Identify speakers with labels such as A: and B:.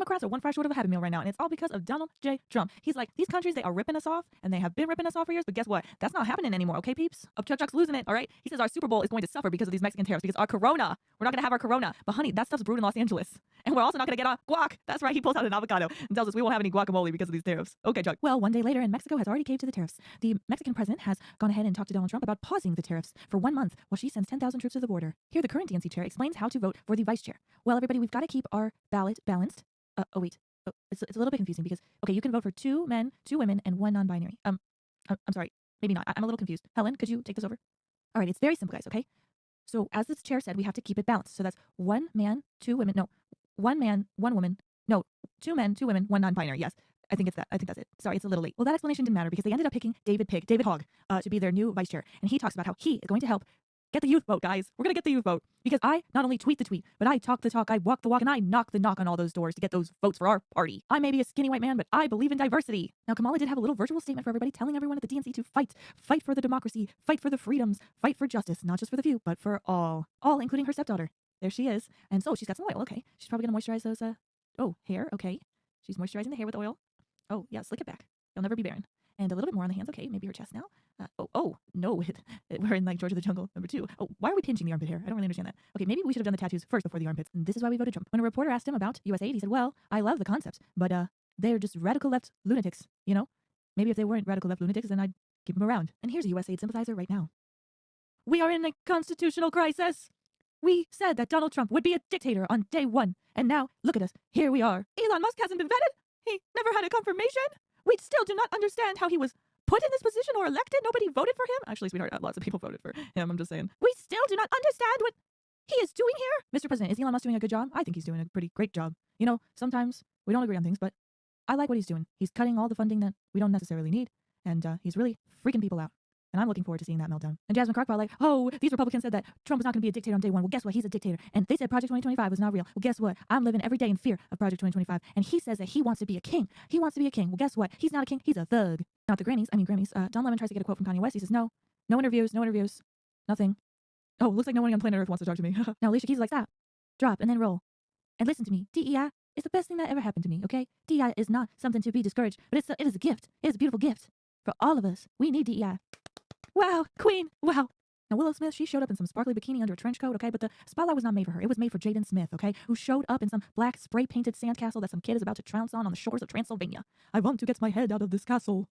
A: Democrats are one fry short of a Happy Meal right now, and it's all because of Donald J. Trump. He's like, these countries, they are ripping us off, and they have been ripping us off for years, but guess what? That's not happening anymore, okay, peeps? Chuck's losing it, all right? He says our Super Bowl is going to suffer because of these Mexican tariffs, because our Corona, we're not going to have our Corona. But honey, that stuff's brewed in Los Angeles. And we're also not going to get our guac. That's right, he pulls out an avocado and tells us we won't have any guacamole because of these tariffs. Okay, Chuck. Well, one day later, and Mexico has already caved to the tariffs. The Mexican president has gone ahead and talked to Donald Trump about pausing the tariffs for 1 month while she sends 10,000 troops to the border. Here, the current DNC chair explains how to vote for the vice chair. Well, everybody, we've got to keep our ballot balanced. It's a little bit confusing because, okay, you can vote for 2 men, 2 women, and 1 non-binary. I'm sorry, maybe not. I'm a little confused. Helen, could you take this over? All right, it's very simple, guys, okay? So as this chair said, we have to keep it balanced. So that's 1 man, 2 women. No, 1 man, 1 woman. No, 2 men, 2 women, 1 non-binary. Yes. I think it's that. I think that's it. Sorry, it's a little late. Well, that explanation didn't matter because they ended up picking David Hogg, to be their new vice chair. And he talks about how he is going to help get the youth vote, guys. We're going to get the youth vote because I not only tweet the tweet, but I talk the talk, I walk the walk, and I knock the knock on all those doors to get those votes for our party. I may be a skinny white man, but I believe in diversity. Now, Kamala did have a little virtual statement for everybody telling everyone at the DNC to fight for the democracy, fight for the freedoms, fight for justice, not just for the few, but for all, including her stepdaughter. There she is. And so she's got some oil. Okay. She's probably going to moisturize those, hair. Okay. She's moisturizing the hair with oil. Oh, yeah, slick it back. You'll never be barren. And a little bit more on the hands. Okay, maybe her chest now. No, we're in like George of the Jungle #2. Oh, why are we pinching the armpit hair? I don't really understand that. Okay, maybe we should have done the tattoos first before the armpits. And this is why we voted Trump. When a reporter asked him about USAID, he said, well, I love the concept, but they're just radical left lunatics, you know? Maybe if they weren't radical left lunatics, then I'd keep them around. And here's a USAID sympathizer right now. We are in a constitutional crisis. We said that Donald Trump would be a dictator on day 1. And now, look at us. Here we are. Elon Musk hasn't been vetted. He never had a confirmation. We still do not understand how he was put in this position or elected. Nobody voted for him. Actually, sweetheart, lots of people voted for him. I'm just saying. We still do not understand what he is doing here. Mr. President, is Elon Musk doing a good job? I think he's doing a pretty great job. You know, sometimes we don't agree on things, but I like what he's doing. He's cutting all the funding that we don't necessarily need, and he's really freaking people out. And I'm looking forward to seeing that meltdown. And Jasmine Crockpot like, oh, these Republicans said that Trump was not going to be a dictator on day 1. Well, guess what? He's a dictator. And they said Project 2025 was not real. Well, guess what? I'm living every day in fear of Project 2025. And he says that he wants to be a king. He wants to be a king. Well, guess what? He's not a king. He's a thug. Not the Grammys. Don Lemon tries to get a quote from Kanye West. He says, no interviews, nothing. Oh, looks like no one on planet Earth wants to talk to me. Now Alicia Keys is like, stop, drop, and then roll. And listen to me. DEI is the best thing that ever happened to me, okay? DEI is not something to be discouraged, but it is a gift. It is a beautiful gift for all of us. We need DEI. Wow, queen, wow. Now, Willow Smith, she showed up in some sparkly bikini under a trench coat, okay? But the spotlight was not made for her. It was made for Jaden Smith, okay? Who showed up in some black spray-painted sandcastle that some kid is about to trounce on the shores of Transylvania. I want to get my head out of this castle.